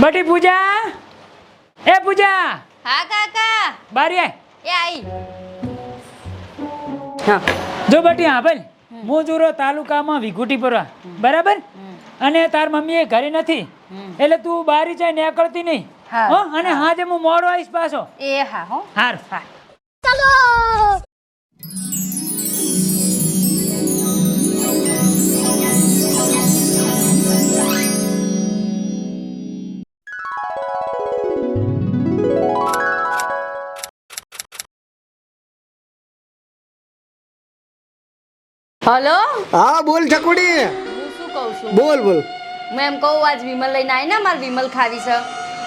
બટી પૂજા, એ પૂજા, હા કાકા. બારી આય. એ આઈ. હા જો બટી, હા ભાઈ હું જોરો તાલુકામાં વિઘુટી પરવા, બરાબર? અને તાર મમ્મી એ ઘરે નથી, એટલે તું બારી જાય નીકળતી નહીં. હા, હો, અને હાજે હું મોડો આવીશ પાછો. એ હા હો. હાર હા. હલો. હા બોલ ચકુડી. હું શું કહું છું? બોલ બોલ. હું એમ કહું આજ વિમલ લઈને આવી ને, મારે વિમલ ખાવી છે.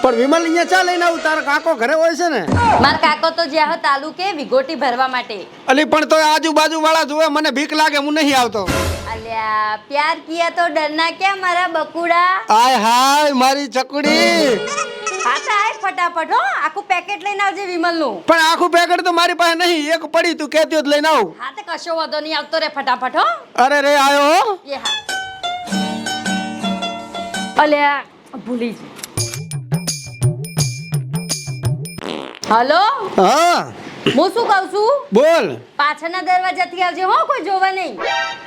પણ વિમલ અહીંયા ચા લઈને આવું? તારો કાકો ઘરે હોય છે ને? માર કાકો તો જ્યાં તાલુકે વિગોટી ભરવા માટે. અલી પણ તો આજુબાજુ વાળા જોવે, મને બીક લાગે, હું નહીં આવતો. અલ્યા પ્યાર કિયા તો ડરના ક્યાં મારા બકુડા. આય હાય મારી ચકુડી. હા તો આય ફટાફટ હો, આખું પેકેટ લઈને આવજે વિમલ નું. પણ આખું પેકેટ તો મારી પાસે નહીં, એક પડી, તું કહેતી હોત લઈને આવું. હા તો કશો વાંધો નહીં, આવતો રે ફટાફટ હો. અરે રે આયો હો. એ હા. અલ્યા ભૂલી જ. હલો. હા હું શું કહું છું, બોલ. પાછળના દરવાજાથી આવજે હો, કોઈ જોવા નહીં.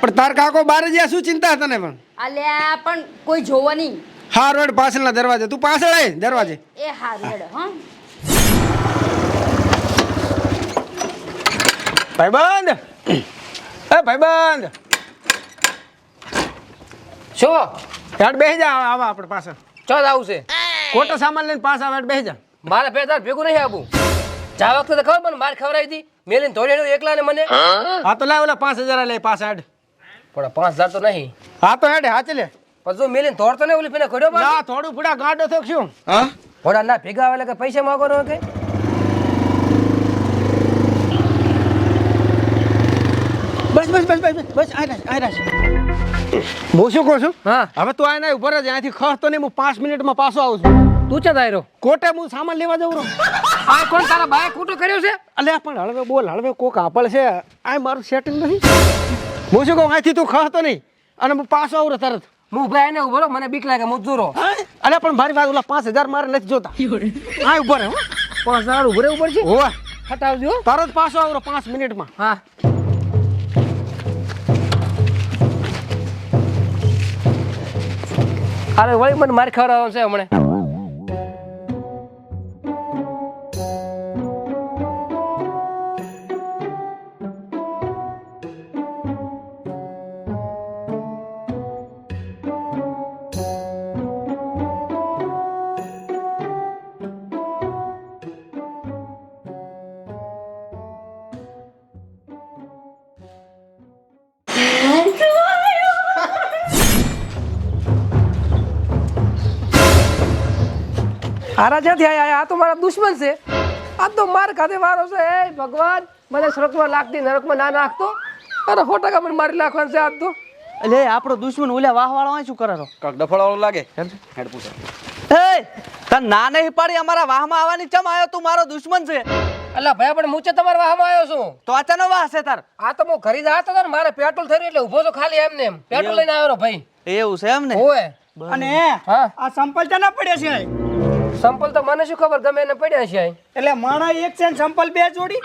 પણ તાર કાકો બારે જ્યાં શું ચિંતા તને? પણ અલ્યા પણ કોઈ જોવા નહીં. હા રોડ પાછળના દરવાજે, તું પાછળ આય દરવાજે. એ હારું હેડો હો. ભાઈબંધ, એ ભાઈબંધ, શું હેડ બેસી જા. આવા આપણે પાછળ ચોદ આવશે? ખોટો સામાન લઈને પાછા હેડ બેસી જા. મારે પેદાર ભેગું નહીં આપું. જા વખતે તો ખબર મને માર ખવડાવી હતી, મેલીને ધોડી એકલા ને મને. હા તો લાવ, ઓલા 5000 લઈ પાછા હેડ. પણ 5000 તો નહીં. હા તો હેડ, હાચી લે. પણ જો મેલીને ધોડતો ને ઓલી પેલા ખોડ્યો પાછો. ના થોડું ફૂડા ગાડો તો શું? ઘોડા ના ભેગા આવે એટલે કે પૈસા માંગવાનો કે? બસ બસ બસ બસ બસ આ રાજ. હું શું કહું છું? હા. હવે તું આને ઉપર જ અહીંયાથી ખસતો નહીં, હું 5 મિનિટમાં પાછો આવું છું. તું ચા દાયરો? કોટે હું સામાન લેવા જઉં. આ કોણ તારા બાએ ખોટો કર્યો છે? અલ્યા પણ હળવે બોલ, હળવે કોક આપળ છે. આ મારું સેટિંગ નથી. હું શું કહું, અહીંથી તું ખસતો નહીં અને હું પાછો આવું તરત. હું ભાઈ ને ઉભો રહો, મને બીક લાગે, હું જોરો. અલ્યા પણ મારી વાત, ઓલા 5000 મારે નથી જોતા. આ ઉભો રહે. 5000 ઉભો રહેવું પડશે. હોવા હટાવજો. તરત પાછો આવું 5 મિનિટમાં. હા. અરે વળી મને માર ખવડાવવાનો છે હમણાં. હારા જ્યાંથી આયા, આ તો મારા દુશ્મન છે. આ તો માર ખાતે વારો છે. હે ભગવાન, મને સડકમાં લાગતી નરકમાં ના નાખતો. અરે 100% મને મારી નાખવાનું છે આજ તો. એટલે આપણો દુશ્મન ઓલા વાહ વાળો શું કરે? કાક ડફળાળો લાગે. હેડ પૂછે. એ તને ના નહીં પાડી અમારા વાહમાં આવવાની ચમ આવ્યો? તું મારો દુશ્મન છે. અલા ભાઈ પણ મૂચે તમારા વાહમાં આવ્યો છું. તો અચાનક વાહ છે તાર? આ તો હું ખરીદ હતો ને, મારે પેટ્રોલ થયું એટલે ઊભો છો ખાલી એમને એમ. પેટ્રોલ લઈને આવ્યો ભાઈ. એવું છે એમ ને? ઓય. અને હા, આ સંપલ ચાના પડ્યા છે? સંપલ તો મને શું ખબર, ગમે એને પડ્યા છે. એટલે માણા એક છે ને સંપલ 2 જોડી.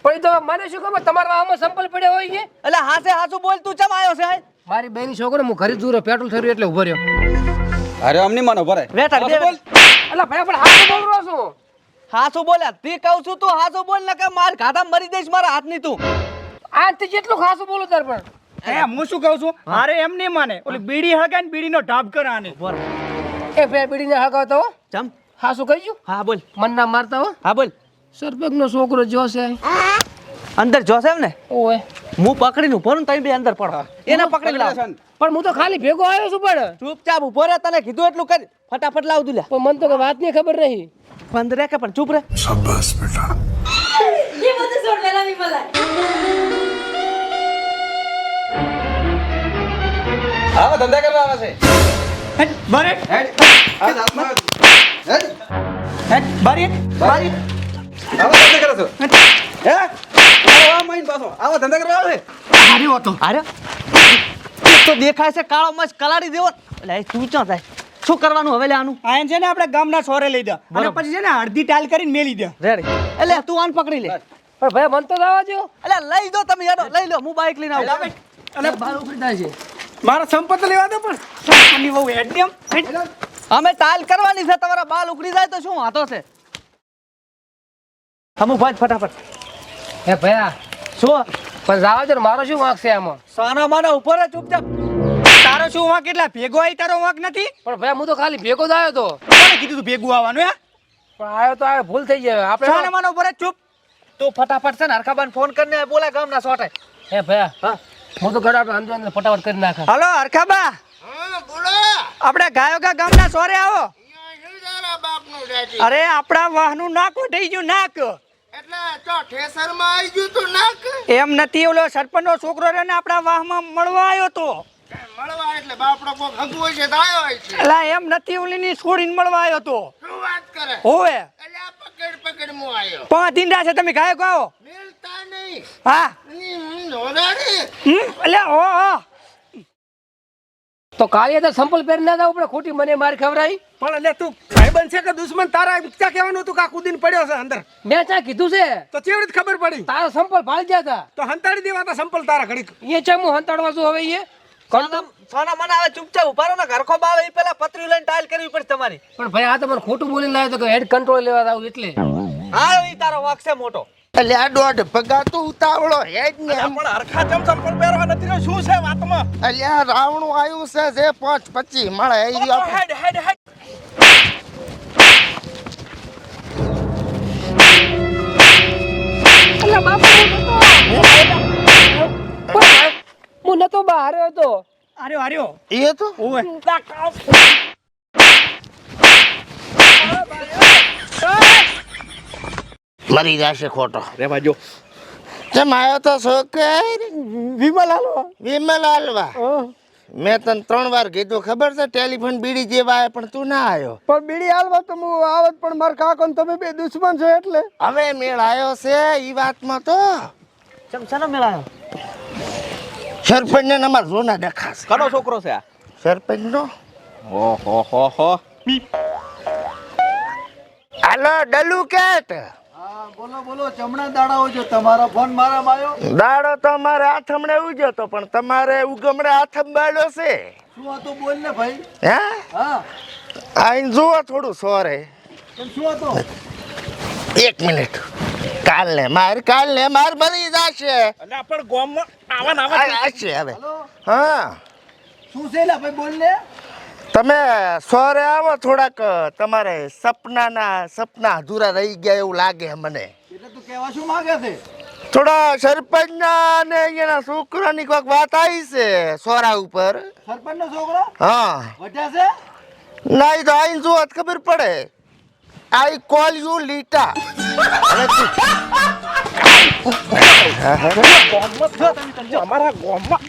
પણ તો મને શું ખબર તમારા વાહમાં સંપલ પડ્યા હોય છે. એટલે હાસે હાસું બોલ, તું ચમ આવ્યો છે? મારી બેની છોકરો હું ખરીદ દૂર પેટ્રોલ થયું એટલે ઊભો રહ્યો. અરે અમને માનો ભરે. બેઠા બોલ. અલા ભાઈ પણ હાથ બોલ રહ્યો છું. હાસું બોલ્યા તી કહું છું, તું હાસું બોલ ને કે માર ગાધા મરી જઈશ મારા હાથની તું. આજથી જેટલું ખાસું બોલું તાર પણ. હે હું શું કહું છું, મારે એમ નહીં માને, ઓલી બીડી હળગાય ને બીડીનો ઢાબ કરાને. એ ભાઈ બીડીને હગાવતો હો. ચમ હાસું કહી ગયું? હા બોલ. મન ના મારતા હો. હા બોલ. સરપંચનો છોકરો જો છે અંદર જોશે એમ ને? ઓય. હું પકડીને ઉભો ને તમે બે અંદર પડો. એને પકડી લાવ. પણ હું તો ખાલી ભેગો આવ્યો છું. પણ ચૂપચાપ ઉભો રહે, તને કીધું એટલું કરી. ફટાફટ લાવ દુલ્યા. પણ મને તો કે વાતની ખબર નહીં. બંધ રહે કે પણ ચૂપ રહે. એ બધું છોડ પેલા વિમલ આય. આવા ધંધા કરવા આવે છે. હેડ બારે, હેડ. આ હાથમાં હેડ. હેડ બારે, બારે. આવા ધંધા કરો છો. હે? આવા મહિન પાછો. આવા ધંધા કરવા આવે. હાર્યો હતો. અરે તો દેખાય છે કાળો મચ કલાડી દેવો. એટલે તું ક્યાં જાય? શું કરવાનું હવે લે આનું આયન છે ને આપણે ગામના સોરે લઈ દે અને પછી છે ને અડધી ટાલ કરીને મેલી દે. રેડી એટલે તું આને પકડી લે પણ ભાઈ મન તો જવા દો. એટલે લઈ દો તમે યાર લઈ લો હું બાઇક લઈને આવું અને બાર ઉપડી થાય છે. મારા સંપત લેવા દો પણ સંપતની બહુ હેડમ અમે ટાલ કરવાની છે તમારા બાલ ઉકળી જાય તો શું વાતો છે હમુ ભાઈ ફટાફટ હે ભયા શું પણ જવા દો ને, મારો શું વાંક છે આમાં? સાના માના ઉપર જ ચૂપચાપ તારો શું વાંક એટલા ભેગો આવી તારો વાંક નથી. પણ ભયા હું તો ખાલી ભેગો જ આવ્યો તો. કોણે કીધું તું ભેગું આવવાનું હે? પણ આવ્યો તો આવ્યો, ભૂલ થઈ જાય સાના આપણે. માના ઉપર જ ચૂપ. તું ફટાફટ છે ને હરખાબાન ફોન કરીને બોલા ગામના સોટે હે ભયા હા હું તો ઘર આપણે અંદર અંદર ફટાફટ કરી નાખા. હાલો હરખાબા આપણે ગાયોગા ગામના સોરે આવો. અરે આપણા વાહનું નાક ઉઠી ગયું નાક. એમ નથી, ઓલો સરપંચનો છોકરો રે ને આપણા વાહમાં મળવા આવ્યો તો. એલા એમ નથી, ઓલીની છોડીને મળવા આવ્યો તો. હોવે 5 દિન છે તમે ગાયક આવો. હા એટલે હો તો કાલે તો સંપલ પહેરી ના જવું પડે, ખોટી મને મારી ખવડાવી. પણ એટલે તું ભાઈબંધ છે કે દુશ્મન? તારા ક્યાં કહેવાનું હતું કે આ કૂદીને પડ્યો છે અંદર? મેં ચા કીધું છે તો કેવી રીતે ખબર પડી? તારો સંપલ ભાળી ગયા હતા. તો હંતાડી દેવા તા સંપલ તારા ઘડીક. એ ચા હું હંતાડવા છું હવે એ. સોના મને આવે ચૂપચાપ ઉભા રહો ને ઘરખો બાવે એ પેલા પતરી લઈને ટાઈલ કરવી પડે તમારી પણ ભાઈ આ તો મને ખોટું બોલીને લાવ્યો તો કે હેડ કંટ્રોલ લેવા આવું એટલે. હા એ તારો વાક છે મોટો એટલે આ દોઢ ભગા તો ઉતાવળો હેડ ને પણ હરખા ચમચમ પણ પહેરવા નથી રહ્યો. શું છે વાતમાં? એટલે આ રાવણું આવ્યું છે જે 5-25 મળે એ રહ્યો. હેડ હેડ હેડ અલા બાપુ હું નતો બહાર હતો. આર્યો આર્યો એ તો ઓવે મરી જશે ખોટો. રેવા જો જેમ આવ્યો તો છોકરી વિમલ હાલો. વિમલ હાલવા. મેં તને 3 વાર કીધું ખબર છે, ટેલિફોન બીડી જેવા આવે પણ તું ના આવ્યો. પણ બીડી હાલવા તો હું આવત, પણ મારા કાકો ને તમે બે દુશ્મન છો એટલે. હવે મેળ આવ્યો છે ઈ વાતમાં તો ચમચાનો મેળાયો સરપંચ ને અમાર જોના દેખાશે. કનો છોકરો છે આ? સરપંચ નો ઓહો હો હો હાલો ડલુ કેટ. બોલો બોલો ચમણા દાડાઓ જો તમારો ફોન મારામાં આવ્યો. દાડો તો અમારે આથમણે ઉગ્યો તો પણ તમારે ઉગમણે આથમ બાળ્યો છે. શું હતું બોલ ને ભાઈ. હે હા આઈને જુઓ થોડું સોરે. પણ શું હતું? 1 મિનિટ. કાલ ને માર મરી જશે. એટલે પણ ગામમાં આવા હશે હવે. હા શું છે લા ભાઈ બોલ ને. તમે સોરે આવો થોડાક. તમારે સપના અધૂરા રહી ગયા એવું લાગે મને. એટલે તું કહેવા શું માંગે છે? થોડા સરપંચના ને અહીંયાના છોકરાની કોઈક વાત આવી છે સોરા ઉપર. સરપંચનો છોકરો હા વઢ્યા છે? ના ઈ તો આઈને જુઓ તો ખબર પડે. આઈ કોલ યુ લીટા. હવે અમારા ગામમાં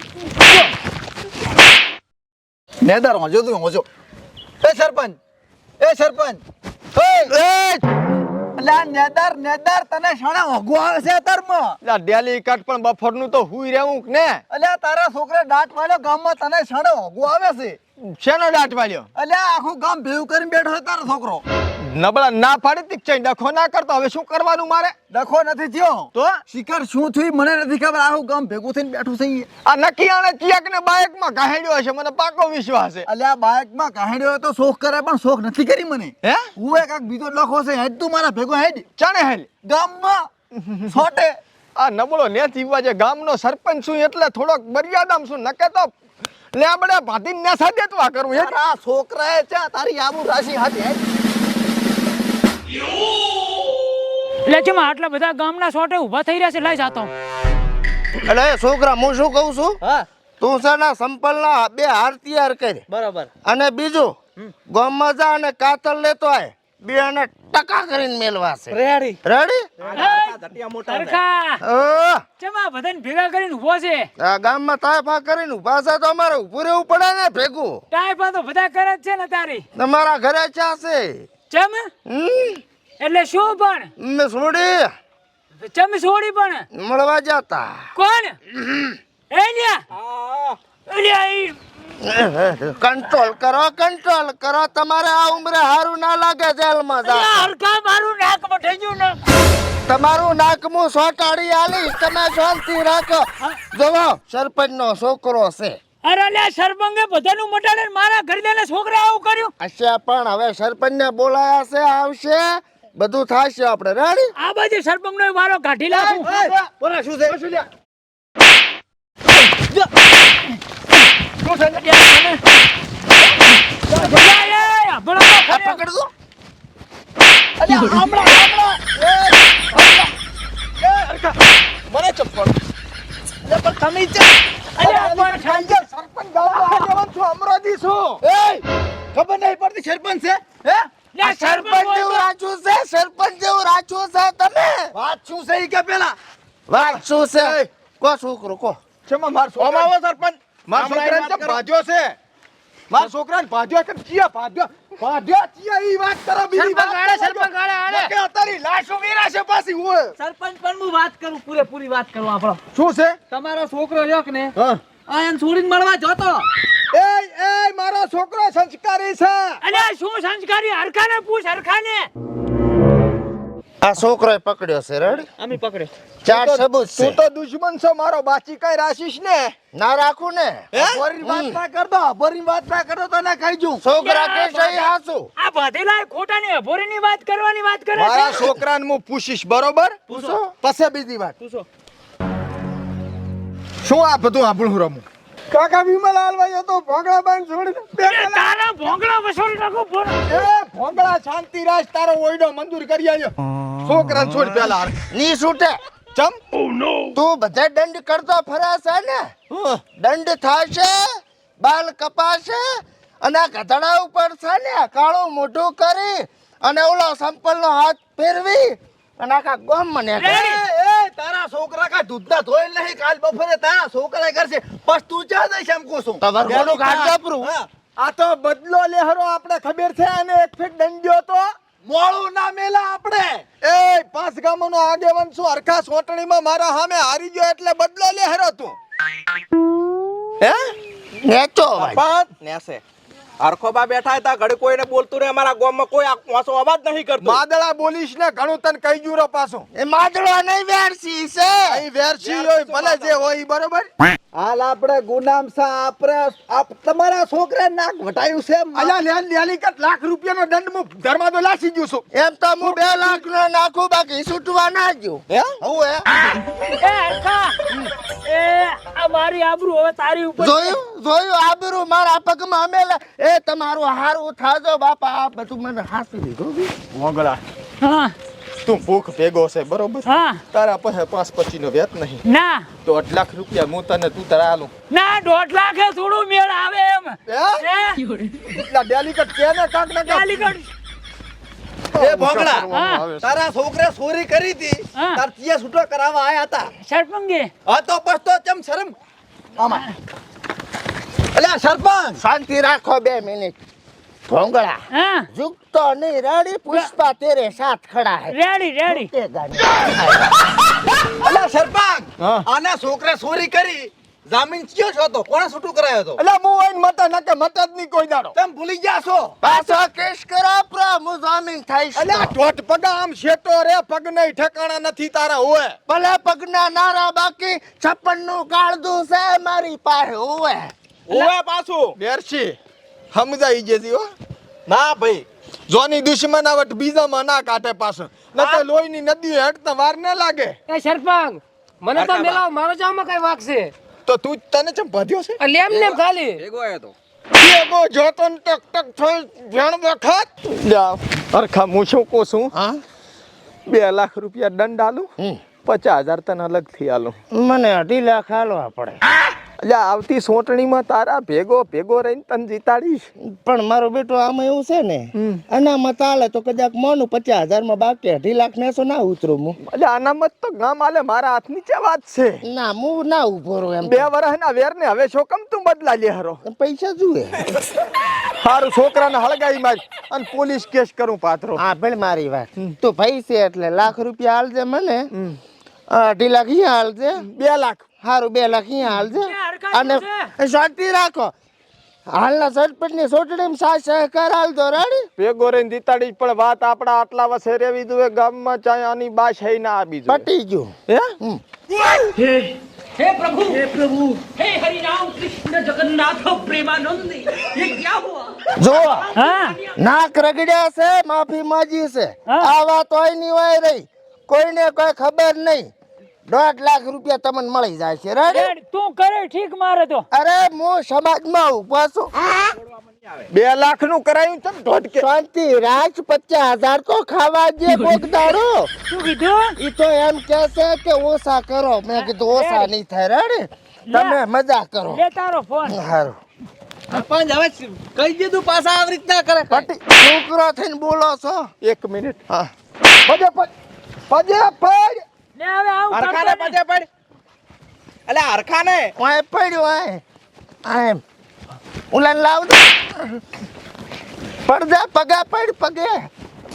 નેદાર હોજો તું હોજો. એ સરપંચ અલા નેદાર તને શાણા હોગો આવે છે અતારમાં. લા ડેલી કટ પણ બફરનું તો હુઈ રહેવું કે ને. અલ્યા તારા છોકરા દાંત વાળ્યો ગામમાં તને શાણા હોગો આવે છે. શેનો દાટ વાળ્યો? અલ્યા આખું ગામ ભેગું કરીને બેઠો છે તારો છોકરો. નબળા ના પાડી તીક છે, ડખો ના કરતો. હવે શું કરવાનું મારે? ડખો નથી થયો તો શિકાર શું થયું મને નથી ખબર. આખું ગામ ભેગું થઈને બેઠું છે ઈ. આ નક્કી આને કિયાક ને બાઇક માં ગાહેડ્યો હશે, મને પાકો વિશ્વાસ છે. અલ્યા બાઇકમાં કાહેડ્યો તો શોખ કરે પણ શોખ નથી કરી મને. હે હું કાક બીજો ડખો છે હેડ તું મારા ભેગો હેડ ચાણે હેલ ગામમાં છોટે. આ નબળો ને થીવા જે ગામનો સરપંચ છું એટલે થોડોક મર્યાદામાં છું, નકે તો લે આપણે ભાતીને ને સાદે તો આ કરું. હે આ છોકરાએ ચા તારી આબુ રાશી હાથ હેડ. એટલે ચમ આટલા બધા ગામના સોટે ઊભા થઈ રહ્યા છે, લઈ જાતો. એટલે છોકરા હું શું કહું છું, હા તું છે ને સંપલના 2 હાર તૈયાર કરી. બરોબર અને બીજું ગામમાં જા અને કાતર લેતો આય. 2 અને ટકા કરીને મેલવા છે. Ready ready? સરખા ચમ આ બધાને ભેગા કરીને ઊભો છે. આ ગામમાં તાયફા કરીને ઉભા છે તો અમારે ઊભું રહેવું પડે ને ભેગું. ટાઈપા તો બધા કરે જ છે ને તારી. તમારા ઘરે ચા છે? ચમ એટલે શું પણ મેં છોડી ચમ છોડી પણ મળવા જતા. કોણ એ લ્યા કંટ્રોલ કરો તમારે આ ઉંમરે હારું ના લાગે જેલમાં જા હરખા મારું નાક મઠાઈ ગયું ને. તમારું નાકમું સોટાડી આલીશ તમે શાંતિ રાખો જોવો સરપંચ નો છોકરો છે અરે લે સરપંચે બધાનું મટાડે ને મારા ઘર દેને છોકરા આવું કર્યું. અચ્છા પણ હવે સરપંચ ને બોલાયા છે આવશે બધું થશે આપણે રેડી આ બાજુ સરપંચ નો વારો કાઢી નાખું. બોલા શું છે શું લ્યા પકડ દો મને ચપ્પલ અમરોજી છું ખબર નહીં પડતી સરપંચ છે હે સરપંચ જેવું રાખ્યું છે તમે વાત શું છે ઈ કે પેલા વાત શું છે કો છોકરો કો છેમાં માર છોકરા સરપંચ માર છોકરાને તો ભાજ્યો છે માર છોકરાને ભાજ્યો છે ભાજ્યો ચિયા ઈ વાત કરો બીજી વાત સરપંચ ગાળે કે અતારી લાશો વીરા છે પાછી ઓય સરપંચ પણ હું વાત કરું પૂરેપૂરી વાત કરું આપણો શું છે તમારો છોકરો રહ્યો કે ને હા આયન છોડીને મળવા જોતો એ મારો છોકરો સંસ્કારી છે અલ્યા શું સંસ્કારી હરખાને પૂછ હરખાને. આ છોકરોએ પકડ્યો છે રેડી અમે પકડે ચાર સબૂત છે તું તો દુશ્મન છો મારો બાચી કઈ રાશિશ ને ના રાખું ને બોરી વાત ના કરતો બોરી વાત ના કરતો તો ના કહી જઉં છોકરા કે સહી હાસુ આ બધેલા ખોટાની અભોરીની વાત કરવાની વાત કરે મારા છે. છોકરાને હું પૂછીશ બરોબર પૂછો પછી બીજી વાત પૂછો શું આ બધું આપણું રમું કાકા વિમલ હાલવાયો તો ભોંગળા બાંધ છોડી એ તારા ભોંગળા વસોડી નાખું ફોન. એ ભોંગળા શાંતિ રાજ તારો ઓયડો મંજૂર કરી આવ્યો છોકરાને છોડ પેલા હાર ની છૂટે ચમ તું બધે દંડ કરતો ફરે છે ને દંડ થશે બાલ કપાશે અને આ ગધડા ઉપર છે ને કાળું મોઢું કરી અને ઓલો સંપલ નો હાથ ફેરવી અને આખા ગોમ મને એ તારા છોકરા કા દૂધના ધોઈ નહીં કાલ બપોરે તારા છોકરા કરશે બસ તું ચા દઈશ એમ કહું છું તમારું કોનું કાઢ વાપરું? હા, આ તો બદલો લેહરો આપણે ખબર છે અને એક ફીટ દંડ્યો તો મોળું ના મેલા આપણે એ પાંચ ગામોનો આગેવાન છું હરખા સોટણીમાં મારા સામે હારી ગયો એટલે બદલો લેહરો તું હે નેચો ભાઈ પાંચ નેસે હરખોબા બેઠા હતા ઘડી કોઈને બોલતું રે અમારા ગામમાં કોઈ વાંસો અવાજ નહીં કરતો માદળા બોલીશ ને ઘણું તને કહી જુરો પાછું એ માદળો નહીં વેરસી છે અહીં વેરસી હોય ભલે જે હોય ઈ બરોબર હાલ આપણે ગુનામ સા આપણે તમારા છોકરા નાક વટાયું છે અલ્યા લેલી કટ લાખ રૂપિયાનો દંડ હું ધર્માદો લાસી ગયો છું એમ તો હું 2 લાખ નો નાખું બાકી છૂટવા ના ગયું હે હું એ હરખા એ આ મારી આબરૂ હવે તારી ઉપર જોયું આબરૂ મારા પગમાં અમેલા એ તમારું હારું થાજો બાપા આ બધું મને હાસી દીધું મોગળા હા તું ભૂખ ભેગો છે બરોબર હા તારા પાસે 5-25 નો વેત નહીં ના 1.5 લાખ રૂપિયા હું તને તું તારા આલું ના 1.5 લાખે થોડું મેળ આવે એમ એટલા ડેલિકેટ કેને કાક ના કાક એ ભોગળા હા. તારા છોકરે ચોરી કરી હતી હા. તાર ચિયા છૂટો કરાવવા આયા હતા સરપંચે હા તો પછતો ચમ શરમ આમાં અલ્યા સરપંચ શાંતિ રાખો 2 મિનિટ ભોંગળા હા ઝુકતો નહીં રેડી પુષ્પા તેરે સાથ ખડા હે રેડી રેડી ઝુકેગા નહીં. અલ્યા સરપંચ હા. આના છોકરે ચોરી કરી જામીન ચિયો છો તો કોણે છૂટું કરાયો તો એટલે હું ઓઈન મતા નકે મત જ નહીં કોઈ દાડો તમે ભૂલી ગયા છો પાછો કેસ કરો પ્રો હું જામીન થઈશ એટલે ટોટ પગા આમ શેટો રે પગ નહીં ઠેકાણા નથી તારા હોય ભલે પગના નારા બાકી 56 નું કાળદું છે મારી પાસે હોય ઓવે પાછું બેરસી સમજાઈ જતી હો ના ભાઈ જોની દુશ્મન આવટ બીજામાં ના કાઢે પાછો નકે લોહીની નદી હેડતા વાર ન લાગે એ સરપંચ મને તો મેલા મારો જામાં કઈ વાક છે તો તું તને ચમ ભદ્યો છે આ લેમ લેમ ખાલી ભેગો આવ્યો તો એગો જોતો ને ટક ટક થઈ ભેણ વખત જા અરખા હું શું કહું છું હા 2 લાખ રૂપિયા દંડ આલું 50,000 તને અલગથી આલું મને 2.5 લાખ આલવા પડે એટલે આવતી સોટણીમાં તારા ભેગો રહીને તને જીતાડીશ પણ મારો બેટો આમાં એવું છે ને અનામત આલે તો કદાચ મોનું 50,000 માં બાકી 2.5 લાખ ને ના ઉતરું હું એટલે અનામત તો ગામ આલે મારા હાથ નીચે વાત છે ના હું ના ઉભો રહું એમ 2 વર્ષના વેરને હવે શું કમ તું બદલા લે હરો પૈસા જુએ હારું છોકરાને હળગાઈ માર અને પોલીસ કેસ કરું પાત્રો હા ભલે મારી વાત તું ભાઈ છે એટલે લાખ રૂપિયા હાલજે મને 2.5 લાખ અહીંયા હાલજે 2 લાખ હારું 2 લાખ અહીંયા હાલજે અને શાંતિ રાખો હાલના સરપંચની ચૂંટણીમાં સાથ સહકાર આલતો રેડી ભેગો રહીને જીતાડી પણ વાત આપણા આટલા વર્ષે રેવી જોઈએ ગામમાં ચાય આની બાશ હઈ ના આવી જોઈએ પટી ગયું હે हे प्रभु हे हरि राम कृष्ण जगन्नाथ प्रेमानंद ये क्या हुआ જો હા નાક રગડ્યા છે માફી માંગી છે હા. આ વાત હોય ની હોય રહી કોઈને કોઈ ખબર નહીં 1.5 લાખ રૂપિયા તમને મળી જાય છે રેડી રેડ, તું કરે ઠીક મારે તો અરે હું સમાજમાં ઉભો છું 2 લાખ નું કરાયું છે ઢોટકે શાંતિ રાજ 50,000 તો ખાવા જે કોક દાડો શું કીધું ઈ તો એમ કે છે કે ઓછા કરો મેં કીધું ઓછા નહીં થાય રેડી તમે મજા કરો લે તારો ફોન હારું सरपंच હવે કહી દીધું પાછા આવી રીતના કરે પટી છોકરો થઈને બોલો છો 1 મિનિટ હા પજે પડ ને હવે આવું હરખાને કરતો નહીં. પજે પડ અલે હરખાને ઓય પડ્યો ઓય આમ ઉલાન લાવ દે પડદા પગા પડ પગે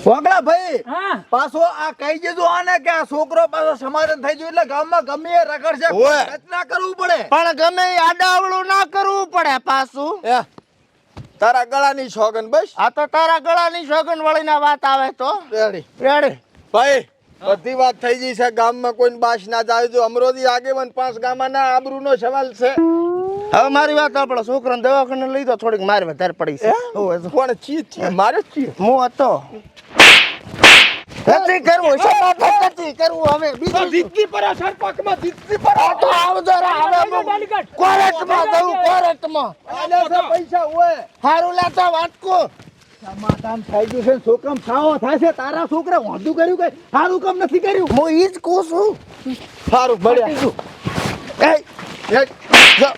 વાગડા ભાઈ હા પાછો આ કહી દીધું આને કે આ છોકરો પાછો સમાધાન થઈ ગયું એટલે ગામમાં ગમે એ રગડ છે ઓય. રચના કરવું પડે પણ ગમે ઈ આડાવળું ના કરવું પડે પાછું એ તારા ગળાની સોગન બસ આ તો તારા ગળાની સોગન વળીના વાત આવે તો રેડી રેડી ભાઈ બધી વાત થઈ ગઈ છે ગામમાં કોઈને બાશ ના જાય જો અમરોદી આગેવાન 5 ગામના આબરૂનો સવાલ છે હવે મારી વાત આપણો છોકરાને દવાખાને લઈ દો થોડીક માર વધારે પડી છે કોણ ચીજ છે મારે જ છે હું હતો નથી કરવું સમાધાન નથી કરવું હવે બીજું જીતકી પર સરપંચમાં જીતકી પર આ તો આવજો રે હવે હું કોર્ટમાં જઉં કોર્ટમાં આલે છે પૈસા હોય હારું લાતા વાટકો સમાધાન થઈ ગયું છે છોકરામ ખાવો થાય છે તારા છોકરા વાંધું કર્યું કે સારું કામ નથી કર્યું હું ઈ જ કહું છું સારું ભળ્યા એ, એ, જો.